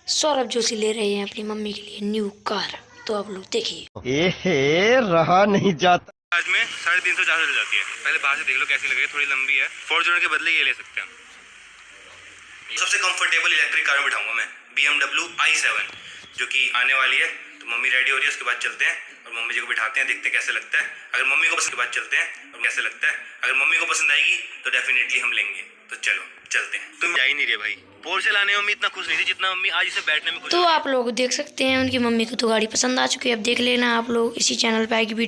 सौरभ जोशी ले रहे हैं अपनी मम्मी के लिए न्यू कार, तो आप लोग देखिए। रहा नहीं जाता। आज में 350 400 चल जाती है। पहले बाहर से देख लो कैसी लगे, थोड़ी लंबी है। फॉर्च्यूनर के बदले ये ले सकते हैं। सबसे कंफर्टेबल इलेक्ट्रिक कार में बिठाऊंगा मैं BMW i7, जो कि आने वाली है। तो मम्मी रेडी हो रही है, उसके बाद चलते हैं और मम्मी जी को बिठाते हैं, देखते हैं कैसे लगता है। अगर मम्मी को पसंद, के बाद चलते हैं और कैसे लगता है। अगर मम्मी को पसंद आएगी तो डेफिनेटली हम लेंगे। तो चलो चलते हैं। तुम जा ही नहीं रहे भाई। पोर्श चलाने में मम्मी इतना खुश नहीं थी जितना मम्मी आज इसे बैठने में खुश। तो आप लोग देख सकते हैं उनकी मम्मी को तो गाड़ी पसंद आ चुकी है। अब देख लेना आप लोग, इसी चैनल पे आएगी वीडियो।